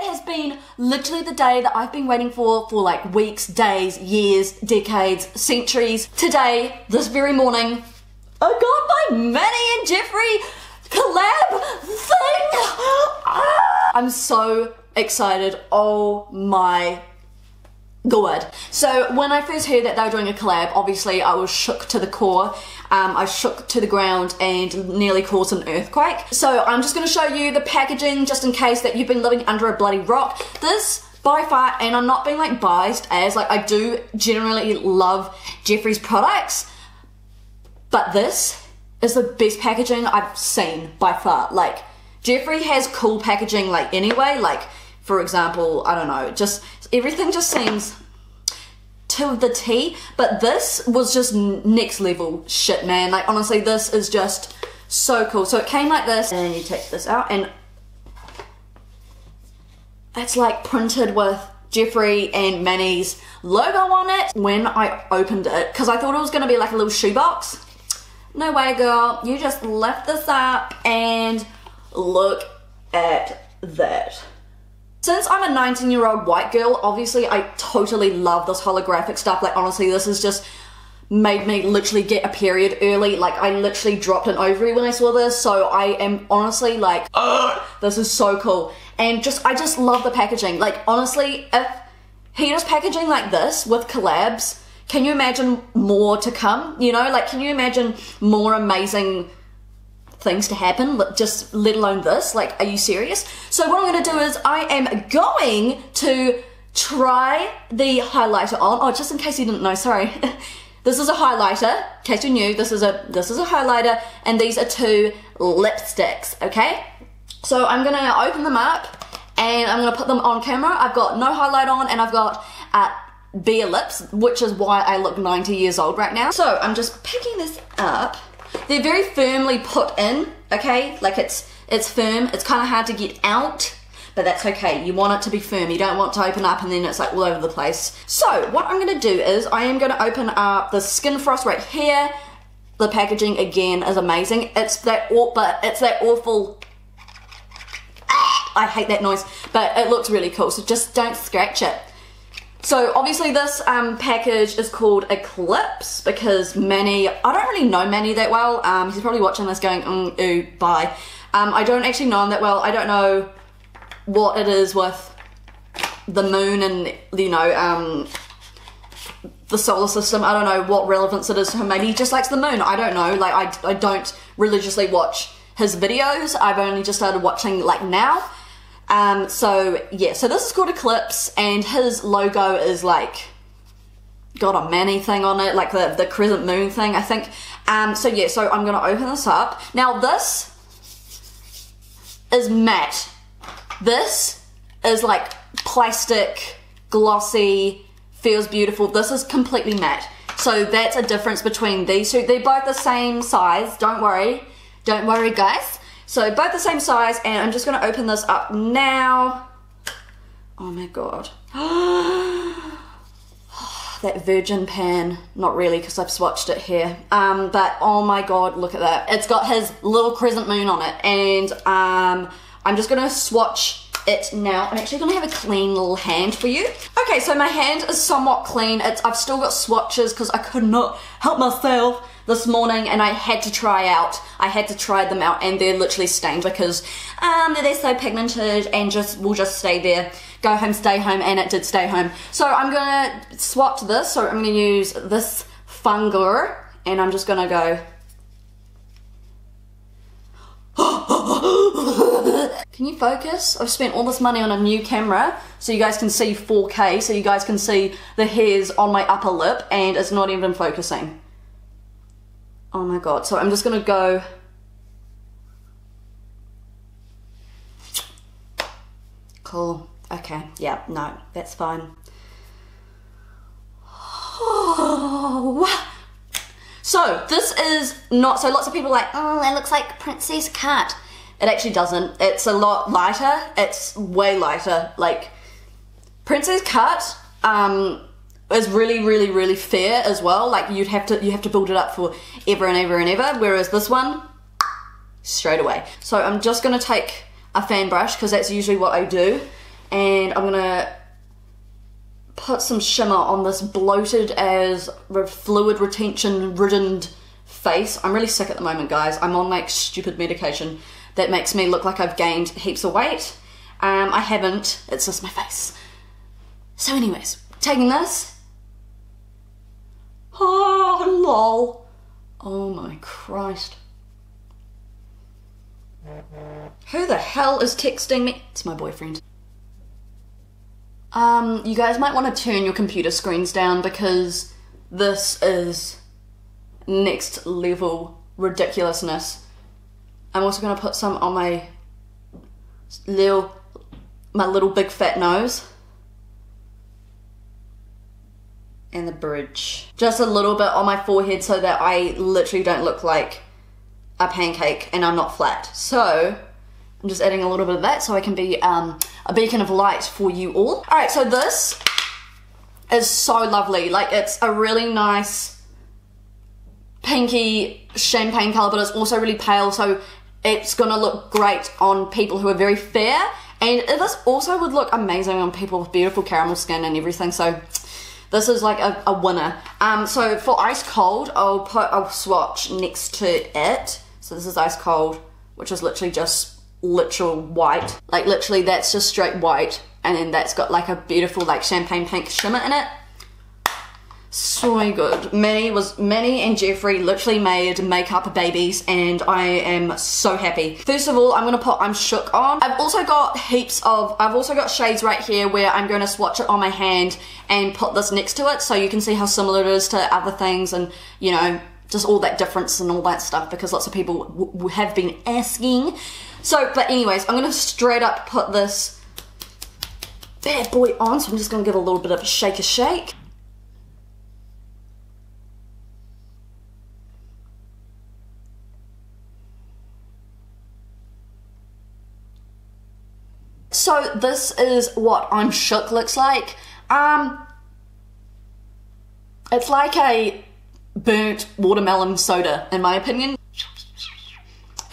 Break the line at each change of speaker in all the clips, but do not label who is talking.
has been literally the day that I've been waiting for like weeks, days, years, decades, centuries. Today, this very morning, I got my Manny and Jeffree collab thing. I'm so excited. Oh my God. So when I first heard that they were doing a collab, obviously I was shook to the core. I shook to the ground and nearly caused an earthquake. So I'm just going to show you the packaging just in case that you've been living under a bloody rock. This by far, and I'm not being like biased as like I do generally love Jeffree's products, but this is the best packaging I've seen by far. Like Jeffree has cool packaging like anyway, like for example, I don't know, just everything just seems to the T, but this was just next level shit, man. Like honestly, this is just so cool. So it came like this, and you take this out and it's like printed with Jeffree and Manny's logo on it. When I opened it, because I thought it was going to be like a little shoebox, no way girl, you just lift this up and look at that. Since I'm a 19-year-old white girl, obviously I totally love this holographic stuff. Like honestly, this has just made me literally get a period early. Like I literally dropped an ovary when I saw this, so I am honestly like, this is so cool. And I just love the packaging. Like honestly, if he does packaging like this with collabs, can you imagine more to come? You know, like can you imagine more amazing things to happen, just let alone this? Like, are you serious? So what I'm going to do is I am going to try the highlighter on. Oh, just in case you didn't know, sorry. This is a highlighter, in case you knew, this is a highlighter, and these are two lipsticks, okay? So I'm going to open them up and I'm going to put them on camera. I've got no highlight on and I've got bare lips, which is why I look 90 years old right now. So I'm just picking this up. They're very firmly put in, okay? Like it's firm. It's kind of hard to get out, but that's okay. You want it to be firm. You don't want to open up and then it's like all over the place. So what I'm going to do is I am going to open up the Skin Frost right here. The packaging again is amazing. It's that awful. I hate that noise, but it looks really cool. So just don't scratch it. So obviously this package is called Eclipse because Manny, I don't really know Manny that well. He's probably watching this going, ooh, bye. I don't actually know him that well. I don't know what it is with the moon and, you know, the solar system. I don't know what relevance it is to him. Maybe he just likes the moon. I don't know. Like, I don't religiously watch his videos. I've only just started watching, like, now. So yeah, so this is called Eclipse and his logo is like got a Manny thing on it, like the crescent moon thing, I think. So yeah, so I'm gonna open this up. Now this is matte. This is like plastic, glossy, feels beautiful. This is completely matte. So that's a difference between these two. They're both the same size, don't worry guys. So both the same size, and I'm just going to open this up now. Oh my god. That virgin pan. Not really, because I've swatched it here. But oh my god, look at that. It's got his little crescent moon on it, and I'm just going to swatch it now. I'm actually going to have a clean little hand for you. Okay, so my hand is somewhat clean. I've still got swatches because I could not help myself this morning, and I had to try them out, and they're literally stained because they're so pigmented and will just stay there. Go home, stay home, and it did stay home. So I'm gonna swatch this. So I'm gonna use this Fungur, and I'm just gonna go. Can you focus? I've spent all this money on a new camera so you guys can see 4K, so you guys can see the hairs on my upper lip, and it's not even focusing. Oh my god, so I'm just gonna go. Cool, okay, yeah, no, that's fine. Oh. So this is not, so lots of people are like, oh, that looks like Princess Cut. It actually doesn't. It's a lot lighter. It's way lighter. Like Princess Cut is really, really, really fair as well. Like you have to build it up for ever and ever and ever. Whereas this one, straight away. So I'm just gonna take a fan brush because that's usually what I do, and I'm gonna put some shimmer on this bloated as fluid retention ridden face. I'm really sick at the moment, guys. I'm on like stupid medication that makes me look like I've gained heaps of weight. I haven't, it's just my face. So anyways, taking this. Oh, lol. Oh my Christ. Who the hell is texting me? It's my boyfriend. You guys might want to turn your computer screens down because this is next level ridiculousness. I'm also going to put some on my little big fat nose. And the bridge. Just a little bit on my forehead so that I literally don't look like a pancake and I'm not flat. So I'm just adding a little bit of that so I can be a beacon of light for you all. Alright, so this is so lovely. Like, it's a really nice pinky champagne color, but it's also really pale, so it's gonna look great on people who are very fair, and this also would look amazing on people with beautiful caramel skin and everything, so this is like a winner. So for ice cold, I'll put a swatch next to it. So this is ice cold, which is literally just literal white. Like literally that's just straight white, and then that's got like a beautiful like champagne pink shimmer in it. So good. Manny and Jeffree literally made makeup babies, and I am so happy. First of all, I'm gonna put I'm Shook on. I've also got shades right here where I'm gonna swatch it on my hand and put this next to it so you can see how similar it is to other things, and you know, just all that difference and all that stuff, because lots of people have been asking. So, but anyways, I'm gonna straight up put this bad boy on, so I'm just gonna give a little bit of a shake. So this is what I'm Shook looks like. It's like a burnt watermelon soda, in my opinion.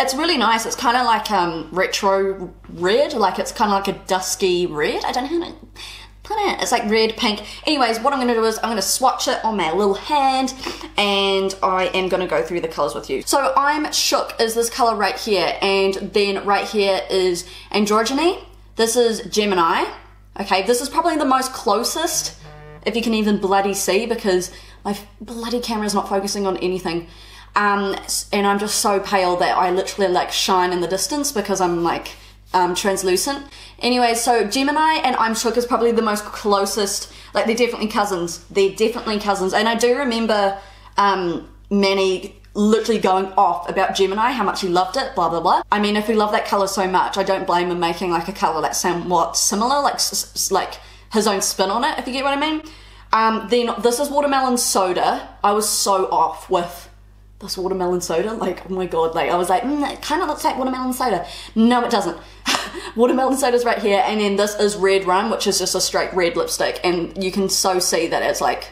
It's really nice. It's kind of like retro red, like it's kind of like a dusky red. I don't know how to put it. It's like red, pink. Anyways, what I'm going to do is I'm going to swatch it on my little hand, and I am going to go through the colors with you. So I'm Shook is this color right here, and then right here is Androgyny. This is Gemini. Okay, this is probably the most closest, if you can even bloody see, because my bloody camera's not focusing on anything. And I'm just so pale that I literally like shine in the distance because I'm like translucent. Anyway, so Gemini and I'm Shook is probably the most closest. Like, they're definitely cousins. They're definitely cousins. And I do remember Manny literally going off about Gemini, how much he loved it, blah blah blah. I mean, if he loved that color so much, I don't blame him making like a color that's somewhat similar, like his own spin on it, if you get what I mean. Then this is Watermelon Soda. I was so off with this watermelon soda, like, oh my god, like I was like, it kind of looks like watermelon soda. No, it doesn't. Watermelon soda's right here, and then this is Red Rum, which is just a straight red lipstick, and you can so see that it's like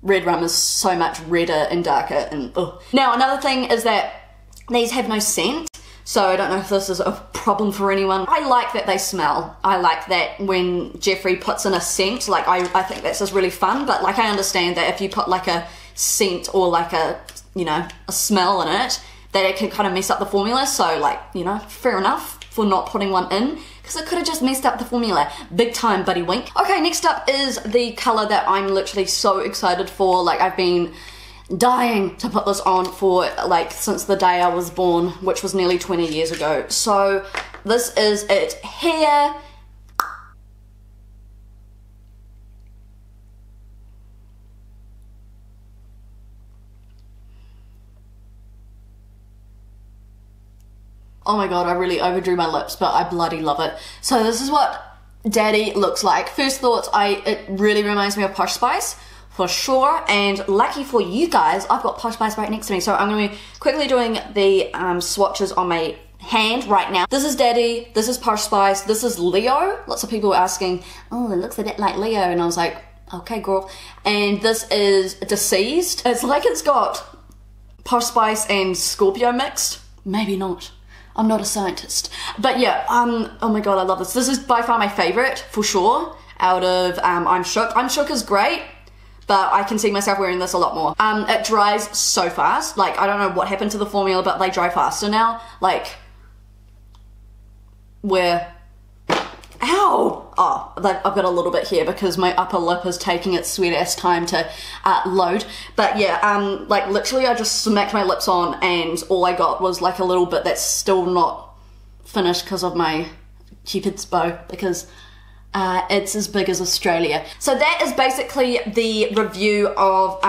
Red Rum is so much redder and darker, and ugh. Now another thing is that these have no scent, so I don't know if this is a problem for anyone. I like that they smell. I like that when Jeffree puts in a scent, like I think that's just really fun, but like I understand that if you put like a scent or like a, you know, a smell in it, that it can kind of mess up the formula, so like, you know, fair enough for not putting one in, because it could have just messed up the formula. Big time, buddy wink. Okay, next up is the color that I'm literally so excited for. Like, I've been dying to put this on for like since the day I was born, which was nearly 20 years ago. So this is it here. Oh my god, I really overdrew my lips, but I bloody love it. So this is what Daddy looks like. First thoughts, it really reminds me of Posh Spice, for sure, and lucky for you guys, I've got Posh Spice right next to me, so I'm going to be quickly doing the swatches on my hand right now. This is Daddy, this is Posh Spice, this is Leo. Lots of people were asking, oh, it looks a bit like Leo, and I was like, okay girl. And this is Deceased. It's like it's got Posh Spice and Scorpio mixed. Maybe not. I'm not a scientist. But yeah, oh my god, I love this. This is by far my favorite, for sure, out of I'm Shook. I'm Shook is great, but I can see myself wearing this a lot more. It dries so fast. Like, I don't know what happened to the formula, but they dry faster now. Like, where... Ow! Oh, I've got a little bit here because my upper lip is taking its sweet ass time to load. But yeah, like literally I just smacked my lips on and all I got was like a little bit that's still not finished because of my Cupid's bow, because it's as big as Australia. So that is basically the review of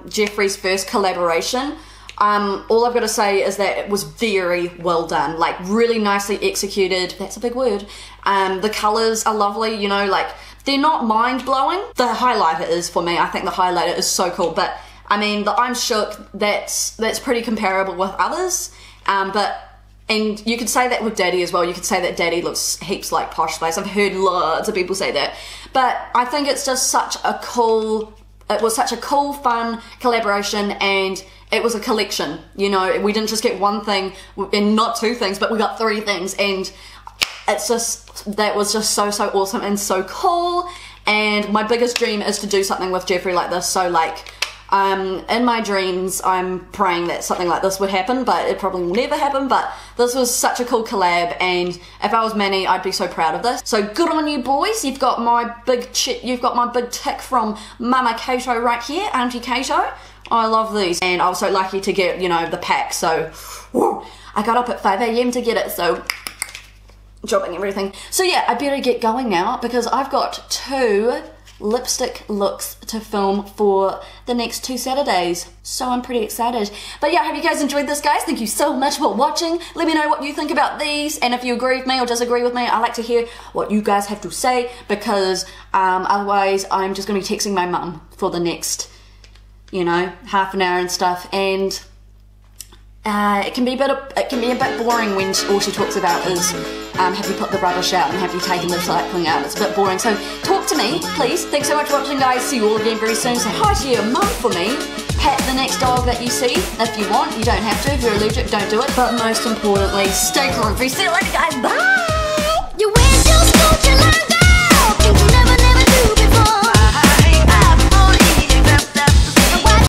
Jeffree's first collaboration. All I've got to say is that it was very well done, like really nicely executed. That's a big word. The colors are lovely, you know, like they're not mind-blowing. The highlighter is for me. I think the highlighter is so cool, but I mean the I'm Shook, that's pretty comparable with others. And you could say that with Daddy as well. You could say that Daddy looks heaps like Posh Spice. I've heard loads of people say that, but I think it's just such a cool, it was such a cool, fun collaboration, and it was a collection, you know. We didn't just get one thing and not two things, but we got three things, and it's just, that was just so awesome and so cool. And my biggest dream is to do something with Jeffree like this. So like, in my dreams, I'm praying that something like this would happen, but it probably will never happen. But this was such a cool collab, and if I was Manny, I'd be so proud of this. So good on you boys. You've got my big tick from Mama Caito right here, Auntie Caito. I love these, and I was so lucky to get, you know, the pack. So woo, I got up at 5 AM to get it, so dropping everything. So yeah, I better get going now because I've got 2 lipstick looks to film for the next 2 Saturdays, so I'm pretty excited. But yeah, I hope you guys enjoyed this, guys. Thank you so much for watching. Let me know what you think about these, and if you agree with me or disagree with me. I like to hear what you guys have to say, because otherwise I'm just going to be texting my mum for the next, you know, half an hour and stuff, and it can be a bit boring when all she talks about is have you put the rubbish out and have you taken the recycling out. It's a bit boring, so talk to me, please. Thanks so much for watching, guys. See you all again very soon. Say hi to your mum for me. Pet the next dog that you see if you want. You don't have to. If you're allergic, don't do it. But most importantly, stay groovy. See you later, guys. Bye! You wish you